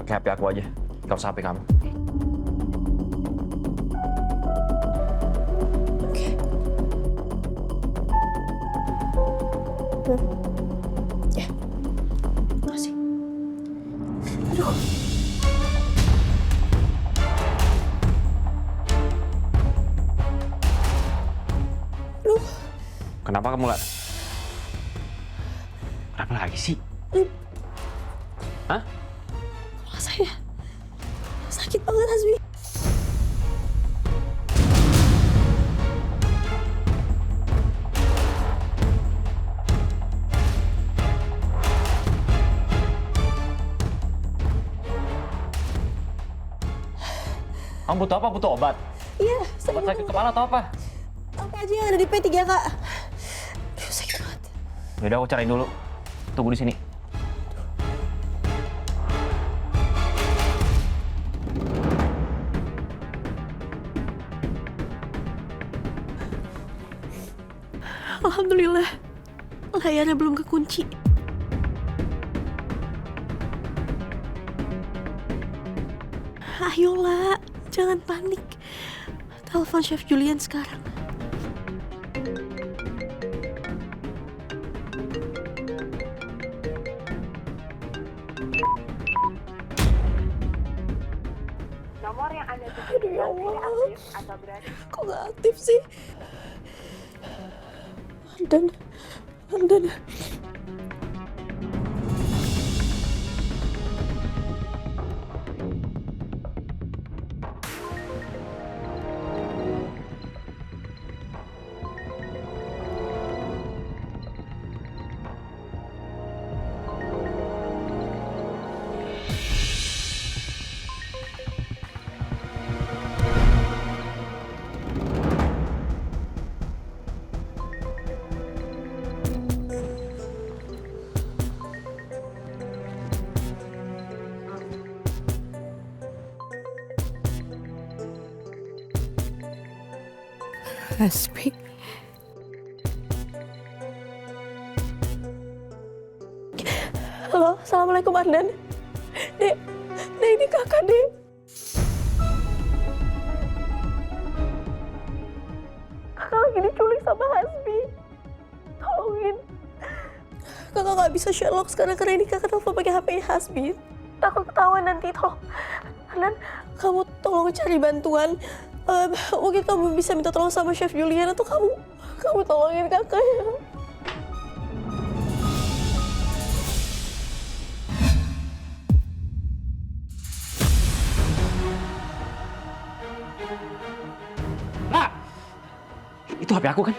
[SPEAKER 17] Pakai HP aku aja, nggak usah HP kamu.
[SPEAKER 13] Ya, makasih. Aduh.
[SPEAKER 17] Kenapa kamu nggak? Kenapa lagi sih? Hah?
[SPEAKER 13] Kepala saya sakit banget, Hasbi.
[SPEAKER 17] Kamu butuh apa? Butuh obat?
[SPEAKER 13] Iya, saya
[SPEAKER 17] obat sakit kepala atau apa?
[SPEAKER 13] Apa aja yang ada di P3, Kak. Aduh, sakit banget.
[SPEAKER 17] Yaudah, aku cariin dulu. Tunggu di sini.
[SPEAKER 13] Alhamdulillah, layarnya belum kekunci. Ayolah, jangan panik. Telepon Chef Julian sekarang.
[SPEAKER 14] Nomor yang Anda tuju tidak aktif atau berada.
[SPEAKER 13] Kok nggak aktif sih? Andan. Hasbi. Halo, assalamualaikum Andan. Dek, ini kakak, Dek. Kakak lagi diculik sama Hasbi. Tolongin. Kakak nggak bisa Sherlock sekarang karena ini kakak telepon pakai HP Hasbi. Takut ketahuan nanti, tolong. Andan, kamu tolong cari bantuan. Mungkin kamu bisa minta tolong sama Chef Julian atau kamu tolongin kakak ya.
[SPEAKER 17] Nah, itu HP aku kan?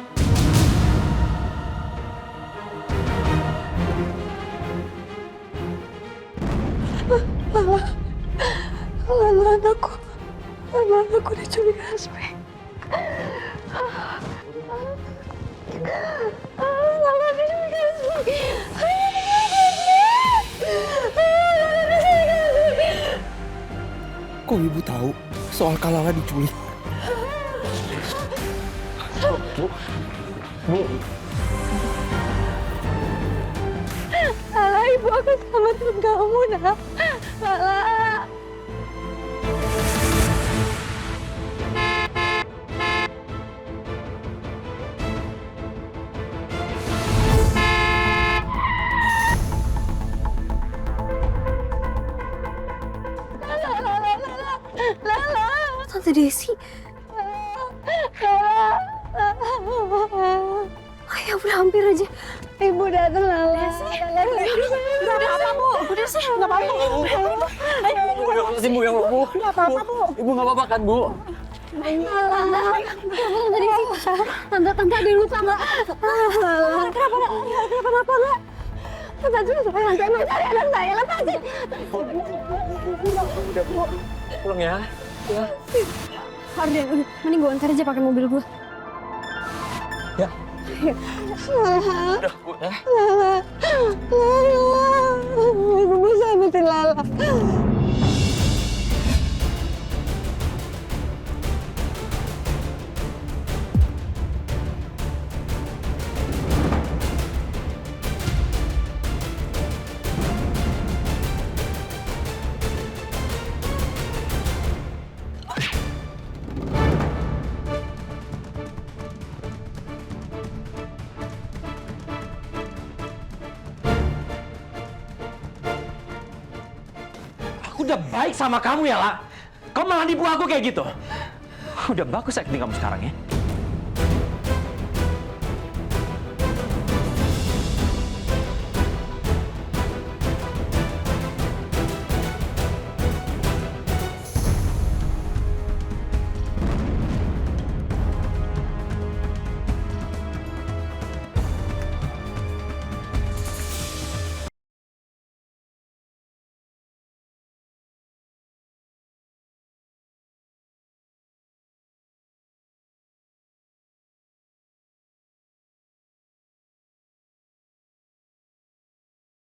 [SPEAKER 13] Lala anakku diculik Hasbi. Lala diculik Hasbi.
[SPEAKER 3] Kok ibu tahu soal Kalala diculik? Bu.
[SPEAKER 13] Lala, ibu akan selamatin kamu, nak. Lala. Tante Desi. Ya udah hampir aja. Ibu datang, Lala. Desi. Nggak apa-apa, Bu. Bu Desi, nggak apa-apa. Ayo, Bu.
[SPEAKER 2] Bu, ya Bu.
[SPEAKER 13] Nggak apa-apa, Bu.
[SPEAKER 2] Ibu nggak apa-apa kan, Bu?
[SPEAKER 13] Lala. Tante Desi. Tante ada yang luka, nggak? Lala. Kenapa, nggak? Tante emang cari anak saya, lepasin.
[SPEAKER 2] Udah, Bu. Pulang ya. Ya.
[SPEAKER 13] Arden, udah. Mending gue antar aja pakai mobil gue.
[SPEAKER 2] Ya.
[SPEAKER 13] Lala.
[SPEAKER 2] Udah, Bu. Ya.
[SPEAKER 13] Lala. Ibu bisa selamatin Lala.
[SPEAKER 17] Udah baik sama kamu ya, La. Kau malah nipu aku kayak gitu. Udah bagus acting kamu sekarang ya.